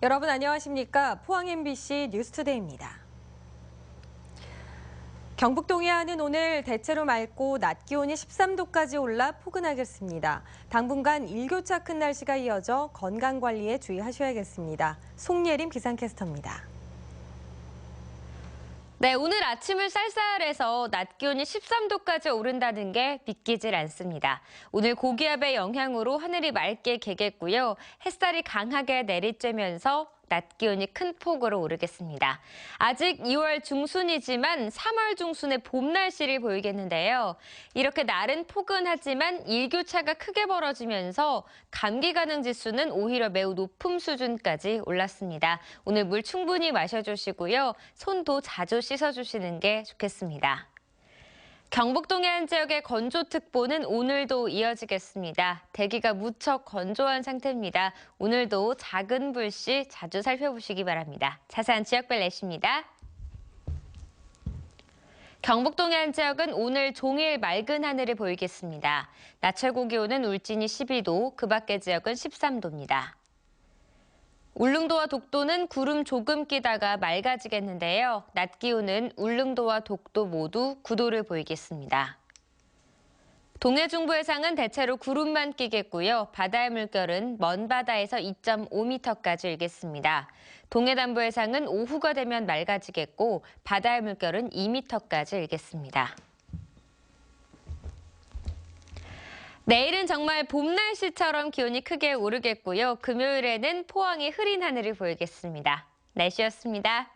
여러분 안녕하십니까? 포항 MBC 뉴스투데이입니다. 경북 동해안은 오늘 대체로 맑고 낮 기온이 13도까지 올라 포근하겠습니다. 당분간 일교차 큰 날씨가 이어져 건강관리에 주의하셔야겠습니다. 송예림 기상캐스터입니다. 네, 오늘 아침을 쌀쌀해서 낮 기온이 13도까지 오른다는 게 믿기질 않습니다. 오늘 고기압의 영향으로 하늘이 맑게 개겠고요. 햇살이 강하게 내리쬐면서 낮 기온이 큰 폭으로 오르겠습니다. 아직 2월 중순이지만 3월 중순에 봄 날씨를 보이겠는데요. 이렇게 날은 포근하지만 일교차가 크게 벌어지면서 감기 가능 지수는 오히려 매우 높은 수준까지 올랐습니다. 오늘 물 충분히 마셔주시고요. 손도 자주 씻어주시는 게 좋겠습니다. 경북 동해안 지역의 건조특보는 오늘도 이어지겠습니다. 대기가 무척 건조한 상태입니다. 오늘도 작은 불씨 자주 살펴보시기 바랍니다. 자세한 지역별 날씨입니다. 경북 동해안 지역은 오늘 종일 맑은 하늘을 보이겠습니다. 낮 최고 기온은 울진이 12도, 그 밖의 지역은 13도입니다. 울릉도와 독도는 구름 조금 끼다가 맑아지겠는데요. 낮 기온은 울릉도와 독도 모두 9도를 보이겠습니다. 동해 중부 해상은 대체로 구름만 끼겠고요. 바다의 물결은 먼 바다에서 2.5m까지 일겠습니다. 동해 남부 해상은 오후가 되면 맑아지겠고 바다의 물결은 2m까지 일겠습니다. 내일은 정말 봄 날씨처럼 기온이 크게 오르겠고요. 금요일에는 포항이 흐린 하늘을 보이겠습니다. 날씨였습니다.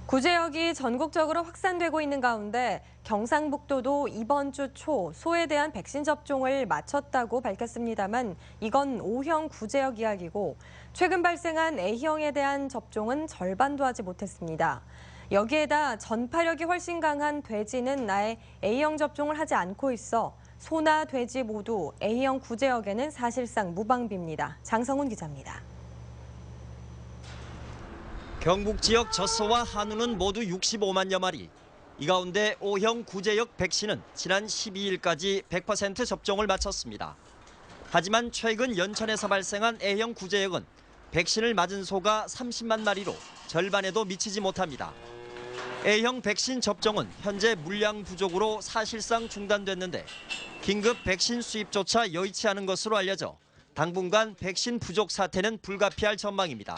구제역이 전국적으로 확산되고 있는 가운데 경상북도도 이번 주 초 소에 대한 백신 접종을 마쳤다고 밝혔습니다만 이건 O형 구제역 이야기고 최근 발생한 A형에 대한 접종은 절반도 하지 못했습니다. 여기에다 전파력이 훨씬 강한 돼지는 아예 A형 접종을 하지 않고 있어 소나 돼지 모두 A형 구제역에는 사실상 무방비입니다. 장성훈 기자입니다. 경북 지역 젖소와 한우는 모두 65만여 마리. 이 가운데 O형 구제역 백신은 지난 12일까지 100% 접종을 마쳤습니다. 하지만 최근 연천에서 발생한 A형 구제역은 백신을 맞은 소가 30만 마리로 절반에도 미치지 못합니다. A형 백신 접종은 현재 물량 부족으로 사실상 중단됐는데 긴급 백신 수입조차 여의치 않은 것으로 알려져 당분간 백신 부족 사태는 불가피할 전망입니다.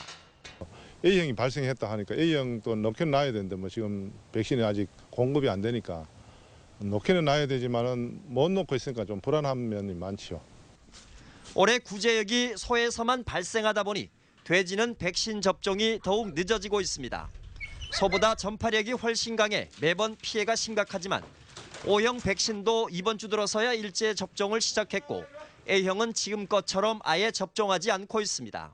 A형이 발생했다 하니까 A형도 넣기는 놔야 되는데 뭐 지금 백신이 아직 공급이 안 되니까 넣기는 놔야 되지만은 못 넣고 있으니까 좀 불안한 면이 많지요. 올해 구제역이 소에서만 발생하다 보니 돼지는 백신 접종이 더욱 늦어지고 있습니다. 소보다 전파력이 훨씬 강해 매번 피해가 심각하지만 O형 백신도 이번 주 들어서야 일제 접종을 시작했고 A형은 지금 것처럼 아예 접종하지 않고 있습니다.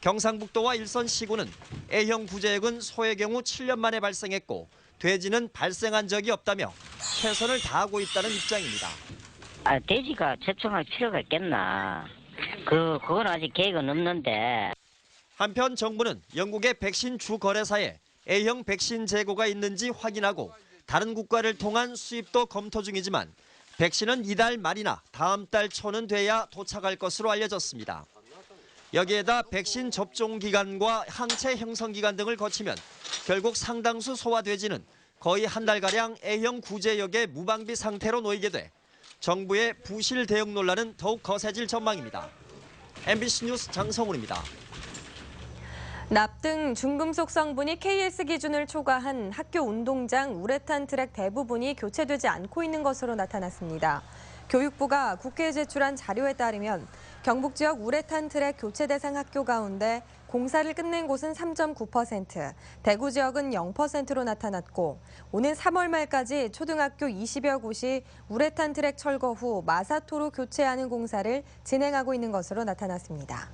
경상북도와 일선 시군은 A형 구제역은 소의 경우 7년 만에 발생했고 돼지는 발생한 적이 없다며 최선을 다하고 있다는 입장입니다. 돼지가 접종할 필요가 있겠나. 그건 아직 계획은 없는데. 한편 정부는 영국의 백신 주 거래사에 A형 백신 재고가 있는지 확인하고 다른 국가를 통한 수입도 검토 중이지만 백신은 이달 말이나 다음 달 초는 돼야 도착할 것으로 알려졌습니다. 여기에다 백신 접종 기간과 항체 형성 기간 등을 거치면 결국 상당수 소와 돼지는 거의 한 달가량 A형 구제역의 무방비 상태로 놓이게 돼 정부의 부실 대응 논란은 더욱 거세질 전망입니다. MBC 뉴스 장성훈입니다. 납 등 중금속 성분이 KS 기준을 초과한 학교 운동장 우레탄 트랙 대부분이 교체되지 않고 있는 것으로 나타났습니다. 교육부가 국회에 제출한 자료에 따르면 경북 지역 우레탄 트랙 교체 대상 학교 가운데 공사를 끝낸 곳은 3.9%, 대구 지역은 0%로 나타났고 오는 3월 말까지 초등학교 20여 곳이 우레탄 트랙 철거 후 마사토로 교체하는 공사를 진행하고 있는 것으로 나타났습니다.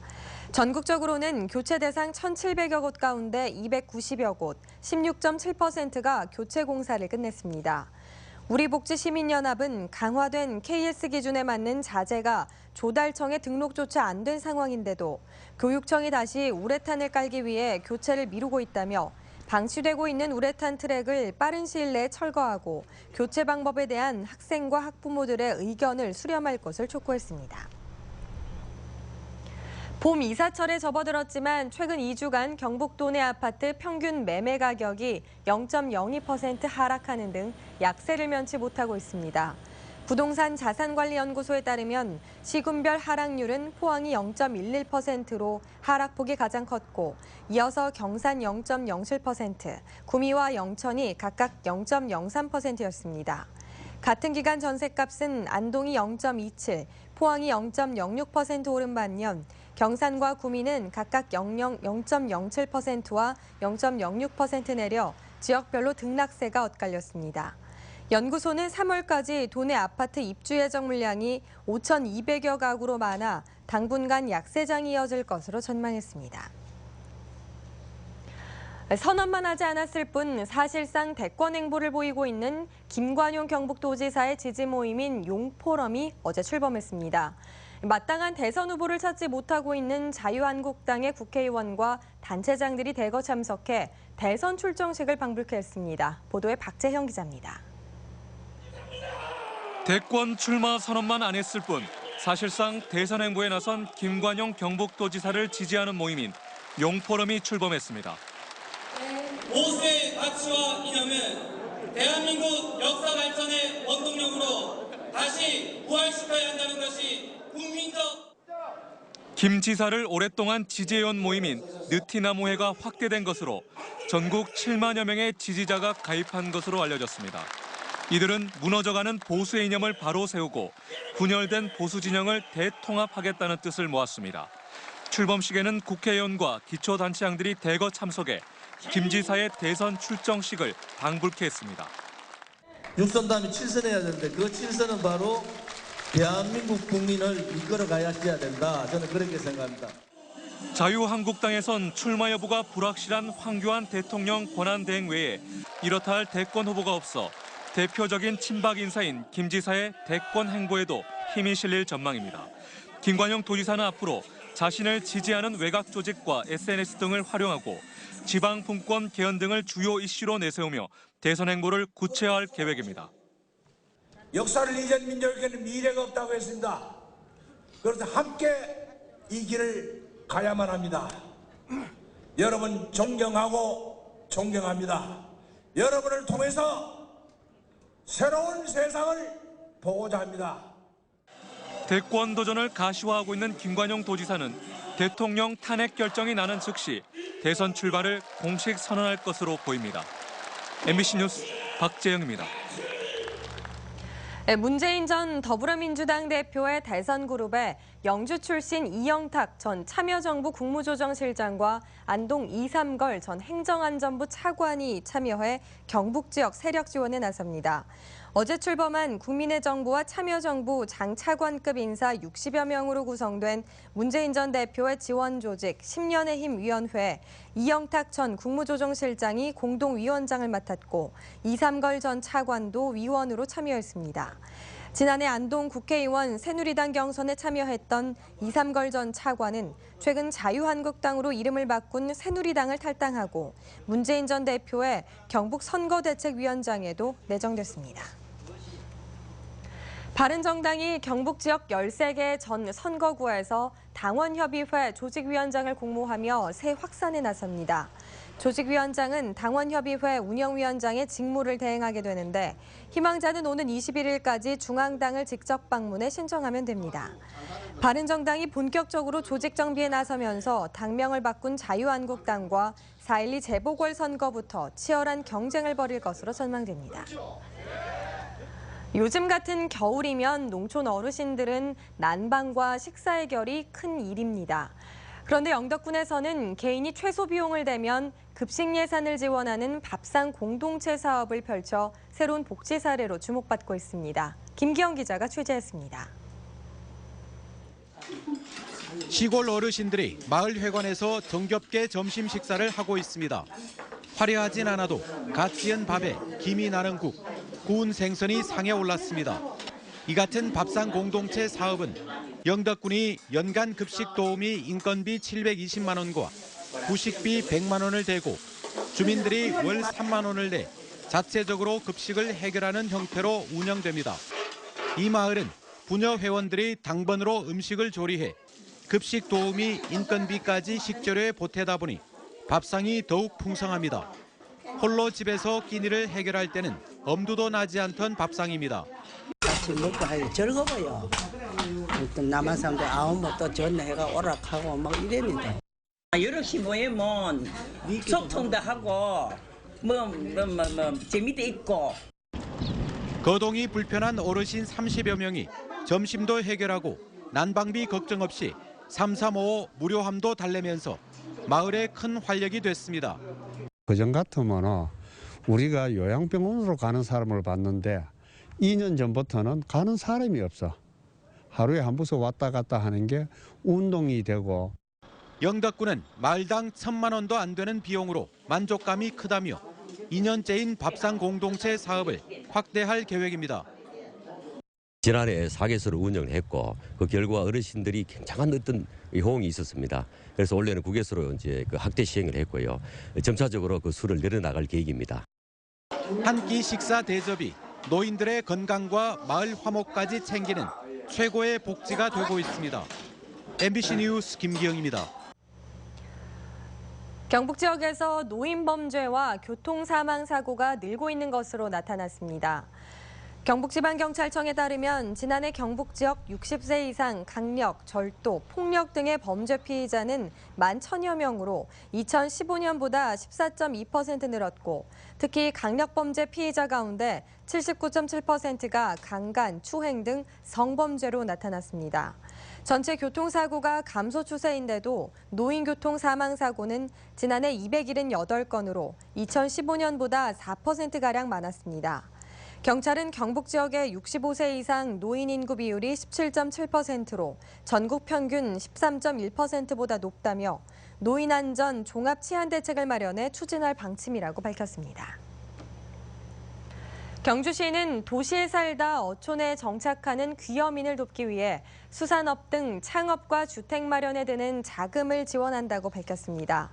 전국적으로는 교체 대상 1,700여 곳 가운데 290여 곳, 16.7%가 교체 공사를 끝냈습니다. 우리복지시민연합은 강화된 KS 기준에 맞는 자재가 조달청에 등록조차 안 된 상황인데도 교육청이 다시 우레탄을 깔기 위해 교체를 미루고 있다며 방치되고 있는 우레탄 트랙을 빠른 시일 내에 철거하고 교체 방법에 대한 학생과 학부모들의 의견을 수렴할 것을 촉구했습니다. 봄 이사철에 접어들었지만 최근 2주간 경북도 내 아파트 평균 매매 가격이 0.02% 하락하는 등 약세를 면치 못하고 있습니다. 부동산 자산관리연구소에 따르면 시군별 하락률은 포항이 0.11%로 하락폭이 가장 컸고 이어서 경산 0.07%, 구미와 영천이 각각 0.03%였습니다. 같은 기간 전셋값은 안동이 0.27, 포항이 0.06% 오른 반면 경산과 구미는 각각 0.07%와 0.06% 내려 지역별로 등락세가 엇갈렸습니다. 연구소는 3월까지 도내 아파트 입주 예정 물량이 5,200여 가구로 많아 당분간 약세장이 이어질 것으로 전망했습니다. 선언만 하지 않았을 뿐 사실상 대권 행보를 보이고 있는 김관용 경북도지사의 지지 모임인 용포럼이 어제 출범했습니다. 마땅한 대선 후보를 찾지 못하고 있는 자유한국당의 국회의원과 단체장들이 대거 참석해 대선 출정식을 방불케 했습니다. 보도에 박재형 기자입니다. 대권 출마 선언만 안 했을 뿐 사실상 대선 행보에 나선 김관용 경북도지사를 지지하는 모임인 용포럼이 출범했습니다. 5세 가치와 이념은 대한민국 역사 발전의 원동력으로 다시 부활시켜야 한다는 것이 국민적... 김 지사를 오랫동안 지지해온 모임인 느티나무회가 확대된 것으로 전국 7만여 명의 지지자가 가입한 것으로 알려졌습니다. 이들은 무너져가는 보수의 이념을 바로 세우고 분열된 보수 진영을 대통합하겠다는 뜻을 모았습니다. 출범식에는 국회의원과 기초단체장들이 대거 참석해 김 지사의 대선 출정식을 방불케 했습니다. 6선 다음에 7선해야 되는데 그 7선은 바로 대한민국 국민을 이끌어가야 된다. 저는 그렇게 생각합니다. 자유한국당에선 출마 여부가 불확실한 황교안 대통령 권한대행 외에 이렇다 할 대권 후보가 없어 대표적인 친박 인사인 김 지사의 대권 행보에도 힘이 실릴 전망입니다. 김관용 도지사는 앞으로 자신을 지지하는 외곽 조직과 SNS 등을 활용하고 지방 분권 개헌 등을 주요 이슈로 내세우며 대선 행보를 구체화할 계획입니다. 역사를 잊은 민족에게는 미래가 없다고 했습니다. 그래서 함께 이 길을 가야만 합니다. 여러분 존경하고 존경합니다. 여러분을 통해서 새로운 세상을 보고자 합니다. 대권 도전을 가시화하고 있는 김관용 도지사는 대통령 탄핵 결정이 나는 즉시 대선 출발을 공식 선언할 것으로 보입니다. MBC 뉴스 박재영입니다. 문재인 전 더불어민주당 대표의 대선 그룹에 영주 출신 이영탁 전 참여정부 국무조정실장과 안동 이삼걸 전 행정안전부 차관이 참여해 경북 지역 세력 지원에 나섭니다. 어제 출범한 국민의 정부와 참여정부 장차관급 인사 60여 명으로 구성된 문재인 전 대표의 지원 조직 10년의 힘 위원회 이영탁 전 국무조정실장이 공동위원장을 맡았고 이삼걸 전 차관도 위원으로 참여했습니다. 지난해 안동 국회의원 새누리당 경선에 참여했던 이삼걸 전 차관은 최근 자유한국당으로 이름을 바꾼 새누리당을 탈당하고 문재인 전 대표의 경북 선거대책위원장에도 내정됐습니다. 바른정당이 경북 지역 13개 전 선거구에서 당원협의회 조직위원장을 공모하며 새 확산에 나섭니다. 조직위원장은 당원협의회 운영위원장의 직무를 대행하게 되는데 희망자는 오는 21일까지 중앙당을 직접 방문해 신청하면 됩니다. 바른정당이 본격적으로 조직 정비에 나서면서 당명을 바꾼 자유한국당과 4.12 재보궐선거부터 치열한 경쟁을 벌일 것으로 전망됩니다. 요즘 같은 겨울이면 농촌 어르신들은 난방과 식사 해결이 큰 일입니다. 그런데 영덕군에서는 개인이 최소 비용을 대면 급식 예산을 지원하는 밥상 공동체 사업을 펼쳐 새로운 복지 사례로 주목받고 있습니다. 김기영 기자가 취재했습니다. 시골 어르신들이 마을 회관에서 정겹게 점심 식사를 하고 있습니다. 화려하진 않아도 갓 지은 밥에 김이 나는 국, 구운 생선이 상에 올랐습니다. 이 같은 밥상 공동체 사업은 영덕군이 연간 급식 도우미 인건비 720만 원과 부식비 100만 원을 대고 주민들이 월 3만 원을 내 자체적으로 급식을 해결하는 형태로 운영됩니다. 이 마을은 부녀 회원들이 당번으로 음식을 조리해 급식 도우미 인건비까지 식재료에 보태다 보니 밥상이 더욱 풍성합니다. 홀로 집에서 끼니를 해결할 때는 엄두도 나지 않던 밥상입니다. 같이 먹고 할 즐거워요. 또 남한 사람들 또 전해가 오락하고 막 이랬는데. 여럿이 모이면 소통도 하고 재미도 있고. 거동이 불편한 어르신 30여 명이 점심도 해결하고 난방비 걱정 없이 3355 무료함도 달래면서 마을에 큰 활력이 됐습니다. 그전 같으면 우리가 요양병원으로 가는 사람을 봤는데 2년 전부터는 가는 사람이 없어. 하루에 한 번씩 왔다 갔다 하는 게 운동이 되고. 영덕군은 마을당 1,000만 원도 안 되는 비용으로 만족감이 크다며 2년째인 밥상 공동체 사업을 확대할 계획입니다. 지난해 4개소를 운영을 했고 그 결과 어르신들이 굉장한 어떤 호응이 있었습니다. 그래서 올해는 9개소로 이제 그 확대 시행을 했고요. 점차적으로 그 수를 늘어나갈 계획입니다. 한 끼 식사 대접이 노인들의 건강과 마을 화목까지 챙기는 최고의 복지가 되고 있습니다. MBC 뉴스 김기영입니다. 경북 지역에서 노인 범죄와 교통 사망 사고가 늘고 있는 것으로 나타났습니다. 경북지방경찰청에 따르면 지난해 경북 지역 60세 이상 강력, 절도, 폭력 등의 범죄 피의자는 11,000여 명으로 2015년보다 14.2% 늘었고 특히 강력범죄 피의자 가운데 79.7%가 강간, 추행 등 성범죄로 나타났습니다. 전체 교통사고가 감소 추세인데도 노인교통 사망사고는 지난해 278건으로 2015년보다 4%가량 많았습니다. 경찰은 경북 지역의 65세 이상 노인 인구 비율이 17.7%로 전국 평균 13.1%보다 높다며 노인 안전 종합 치안 대책을 마련해 추진할 방침이라고 밝혔습니다. 경주시는 도시에 살다 어촌에 정착하는 귀여민을 돕기 위해 수산업 등 창업과 주택 마련에 드는 자금을 지원한다고 밝혔습니다.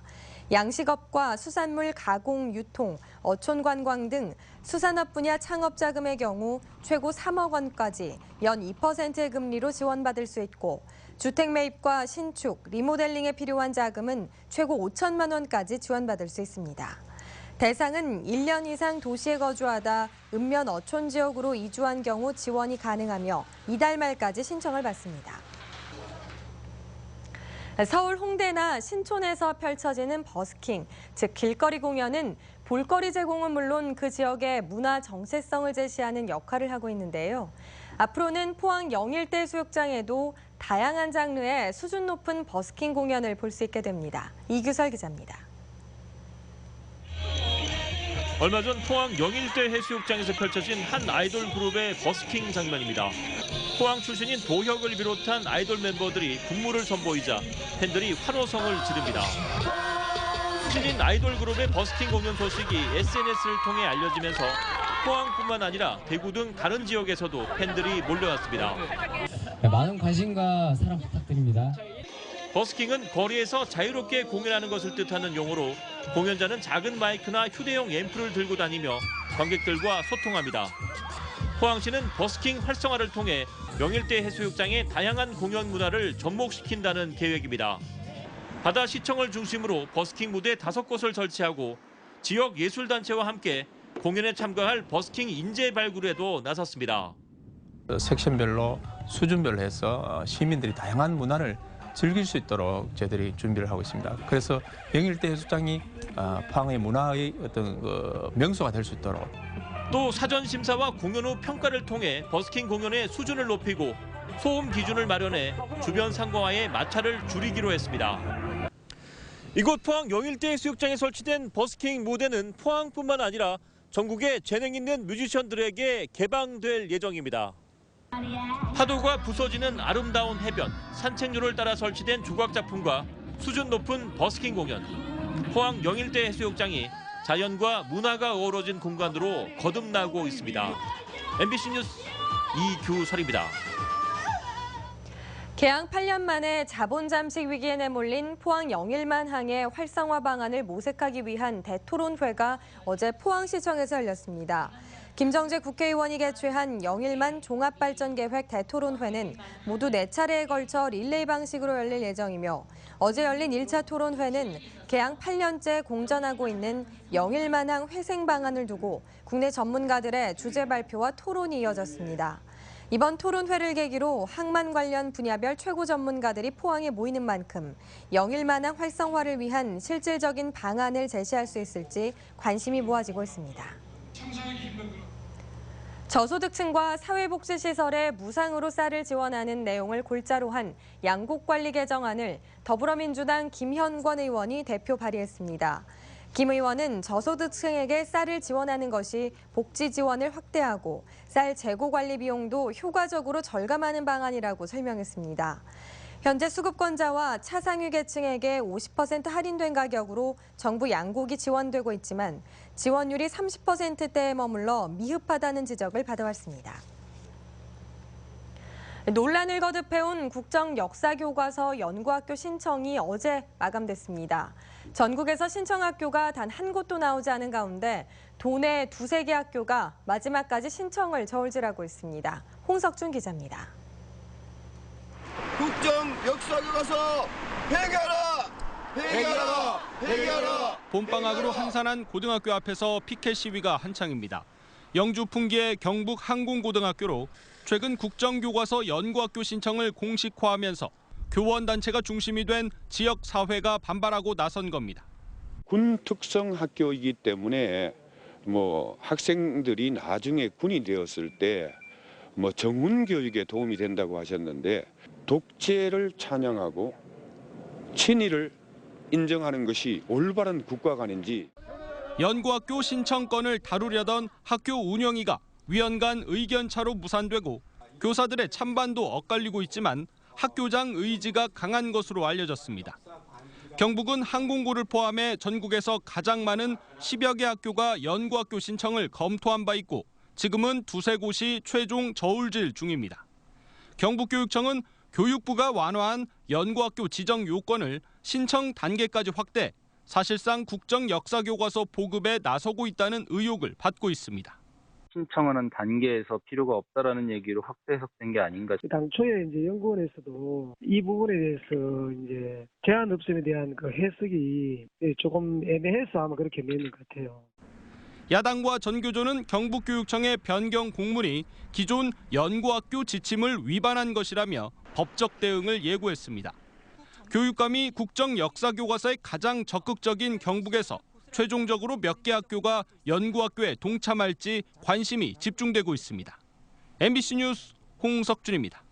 양식업과 수산물 가공, 유통, 어촌 관광 등 수산업 분야 창업 자금의 경우 최고 3억 원까지 연 2%의 금리로 지원받을 수 있고 주택 매입과 신축, 리모델링에 필요한 자금은 최고 5천만 원까지 지원받을 수 있습니다. 대상은 1년 이상 도시에 거주하다 읍면 어촌 지역으로 이주한 경우 지원이 가능하며 이달 말까지 신청을 받습니다. 서울 홍대나 신촌에서 펼쳐지는 버스킹, 즉 길거리 공연은 볼거리 제공은 물론 그 지역의 문화 정체성을 제시하는 역할을 하고 있는데요. 앞으로는 포항 영일대 수욕장에도 다양한 장르의 수준 높은 버스킹 공연을 볼 수 있게 됩니다. 이규설 기자입니다. 얼마 전 포항 영일대 해수욕장에서 펼쳐진 한 아이돌 그룹의 버스킹 장면입니다. 포항 출신인 도혁을 비롯한 아이돌 멤버들이 군무를 선보이자 팬들이 환호성을 지릅니다. 출신인 아이돌 그룹의 버스킹 공연 소식이 SNS를 통해 알려지면서 포항뿐만 아니라 대구 등 다른 지역에서도 팬들이 몰려왔습니다. 많은 관심과 사랑 부탁드립니다. 버스킹은 거리에서 자유롭게 공연하는 것을 뜻하는 용어로 공연자는 작은 마이크나 휴대용 앰프를 들고 다니며 관객들과 소통합니다. 포항시는 버스킹 활성화를 통해 영일대 해수욕장의 다양한 공연 문화를 접목시킨다는 계획입니다. 바다시청을 중심으로 버스킹 무대 5곳을 설치하고 지역 예술단체와 함께 공연에 참가할 버스킹 인재 발굴에도 나섰습니다. 섹션별로 수준별로 해서 시민들이 다양한 문화를 즐길 수 있도록 저희들이 준비를 하고 있습니다. 그래서 영일대 해수욕장이 포항의 문화의 어떤 명소가 될 수 있도록. 또 사전 심사와 공연 후 평가를 통해 버스킹 공연의 수준을 높이고 소음 기준을 마련해 주변 상가와의 마찰을 줄이기로 했습니다. 이곳 포항 영일대 해수욕장에 설치된 버스킹 무대는 포항뿐만 아니라 전국의 재능 있는 뮤지션들에게 개방될 예정입니다. 파도가 부서지는 아름다운 해변, 산책로를 따라 설치된 조각 작품과 수준 높은 버스킹 공연. 포항 영일대 해수욕장이 자연과 문화가 어우러진 공간으로 거듭나고 있습니다. MBC 뉴스 이규설입니다. 개항 8년 만에 자본 잠식 위기에 내몰린 포항 영일만항의 활성화 방안을 모색하기 위한 대토론회가 어제 포항시청에서 열렸습니다. 김정재 국회의원이 개최한 영일만 종합발전계획 대토론회는 모두 4차례에 걸쳐 릴레이 방식으로 열릴 예정이며 어제 열린 1차 토론회는 개항 8년째 공전하고 있는 영일만항 회생 방안을 두고 국내 전문가들의 주제 발표와 토론이 이어졌습니다. 이번 토론회를 계기로 항만 관련 분야별 최고 전문가들이 포항에 모이는 만큼 영일만항 활성화를 위한 실질적인 방안을 제시할 수 있을지 관심이 모아지고 있습니다. 저소득층과 사회복지시설에 무상으로 쌀을 지원하는 내용을 골자로 한 양곡관리 개정안을 더불어민주당 김현권 의원이 대표 발의했습니다. 김 의원은 저소득층에게 쌀을 지원하는 것이 복지 지원을 확대하고 쌀 재고 관리 비용도 효과적으로 절감하는 방안이라고 설명했습니다. 현재 수급권자와 차상위 계층에게 50% 할인된 가격으로 정부 양곡이 지원되고 있지만 지원율이 30%대에 머물러 미흡하다는 지적을 받아왔습니다. 논란을 거듭해온 국정역사교과서 연구학교 신청이 어제 마감됐습니다. 전국에서 신청학교가 단 한 곳도 나오지 않은 가운데 도내 2-3개 학교가 마지막까지 신청을 저울질하고 있습니다. 홍석준 기자입니다. 국정역사교과서 폐기하라! 폐기하라! 폐기하라! 봄방학으로 한산한 고등학교 앞에서 피켓 시위가 한창입니다. 영주 풍기의 경북 항공고등학교로 최근 국정교과서 연구학교 신청을 공식화하면서 교원단체가 중심이 된 지역사회가 반발하고 나선 겁니다. 군 특성 학교이기 때문에 학생들이 나중에 군이 되었을 때 정훈 교육에 도움이 된다고 하셨는데 독재를 찬양하고 친일을 인정하는 것이 올바른 국가관인지. 연구학교 신청권을 다루려던 학교 운영위가 위원 간 의견차로 무산되고 교사들의 찬반도 엇갈리고 있지만 학교장 의지가 강한 것으로 알려졌습니다. 경북은 항공고를 포함해 전국에서 가장 많은 10여 개 학교가 연구학교 신청을 검토한 바 있고 지금은 2-3 곳이 최종 저울질 중입니다. 경북교육청은 교육부가 완화한 연구학교 지정 요건을 신청 단계까지 확대, 사실상 국정역사교과서 보급에 나서고 있다는 의혹을 받고 있습니다. 신청하는 단계에서 필요가 없다라는 얘기로 확대 해석된 게 아닌가. 당초에 연구원에서도 이 부분에 대해서 제한 없음에 대한 그 해석이 조금 애매해서 아마 그렇게 내는 것 같아요. 야당과 전교조는 경북교육청의 변경 공문이 기존 연구학교 지침을 위반한 것이라며 법적 대응을 예고했습니다. 교육감이 국정역사교과서에 가장 적극적인 경북에서 최종적으로 몇 개 학교가 연구학교에 동참할지 관심이 집중되고 있습니다. MBC 뉴스 홍석준입니다.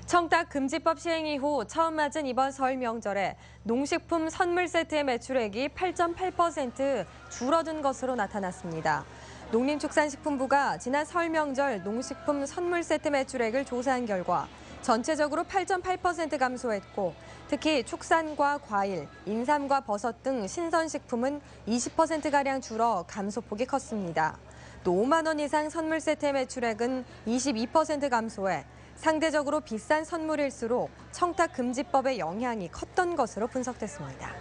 청탁금지법 시행 이후 처음 맞은 이번 설 명절에 농식품 선물 세트의 매출액이 8.8% 줄어든 것으로 나타났습니다. 농림축산식품부가 지난 설 명절 농식품 선물 세트 매출액을 조사한 결과 전체적으로 8.8% 감소했고 특히 축산과 과일, 인삼과 버섯 등 신선식품은 20%가량 줄어 감소폭이 컸습니다. 또 5만 원 이상 선물 세트의 매출액은 22% 감소해 상대적으로 비싼 선물일수록 청탁금지법의 영향이 컸던 것으로 분석됐습니다.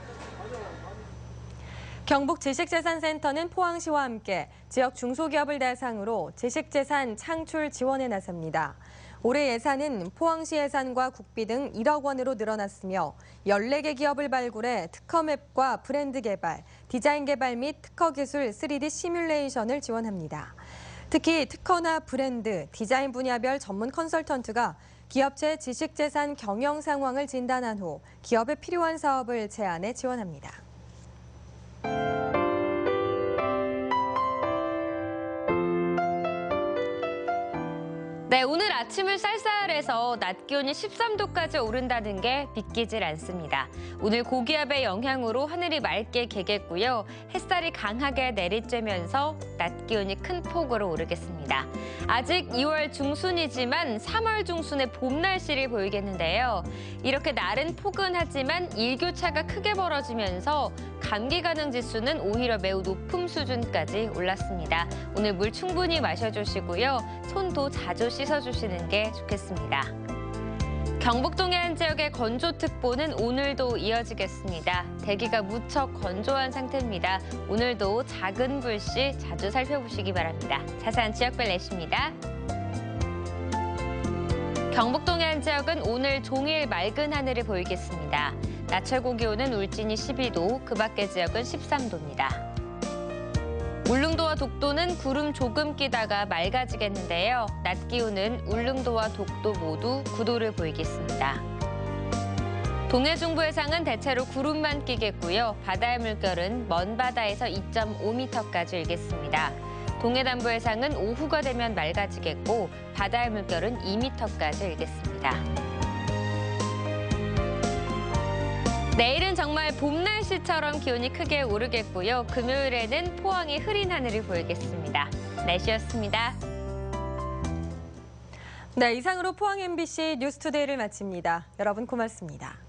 경북지식재산센터는 포항시와 함께 지역 중소기업을 대상으로 지식재산 창출 지원에 나섭니다. 올해 예산은 포항시 예산과 국비 등 1억 원으로 늘어났으며 14개 기업을 발굴해 특허맵과 브랜드 개발, 디자인 개발 및 특허 기술 3D 시뮬레이션을 지원합니다. 특히 특허나 브랜드, 디자인 분야별 전문 컨설턴트가 기업체 지식재산 경영 상황을 진단한 후 기업에 필요한 사업을 제안해 지원합니다. 네, 오늘 아침을 쌀쌀해서 낮 기온이 13도까지 오른다는 게 믿기질 않습니다. 오늘 고기압의 영향으로 하늘이 맑게 개겠고요. 햇살이 강하게 내리쬐면서 낮 기온이 큰 폭으로 오르겠습니다. 아직 2월 중순이지만 3월 중순에 봄 날씨를 보이겠는데요. 이렇게 날은 포근하지만 일교차가 크게 벌어지면서 감기 가능 지수는 오히려 매우 높은 수준까지 올랐습니다. 오늘 물 충분히 마셔주시고요. 손도 자주 씻어주시는 게 좋겠습니다. 경북 동해안 지역의 건조특보는 오늘도 이어지겠습니다. 대기가 무척 건조한 상태입니다. 오늘도 작은 불씨 자주 살펴보시기 바랍니다. 자세한 지역별 날씨입니다. 경북 동해안 지역은 오늘 종일 맑은 하늘을 보이겠습니다. 낮 최고 기온은 울진이 12도, 그 밖의 지역은 13도입니다. 울릉도와 독도는 구름 조금 끼다가 맑아지겠는데요. 낮 기온은 울릉도와 독도 모두 9도를 보이겠습니다. 동해 중부 해상은 대체로 구름만 끼겠고요. 바다의 물결은 먼 바다에서 2.5m까지 일겠습니다. 동해 남부 해상은 오후가 되면 맑아지겠고 바다의 물결은 2m까지 일겠습니다. 내일은 정말 봄 날씨처럼 기온이 크게 오르겠고요. 금요일에는 포항이 흐린 하늘을 보이겠습니다. 날씨였습니다. 네, 이상으로 포항 MBC 뉴스투데이를 마칩니다. 여러분 고맙습니다.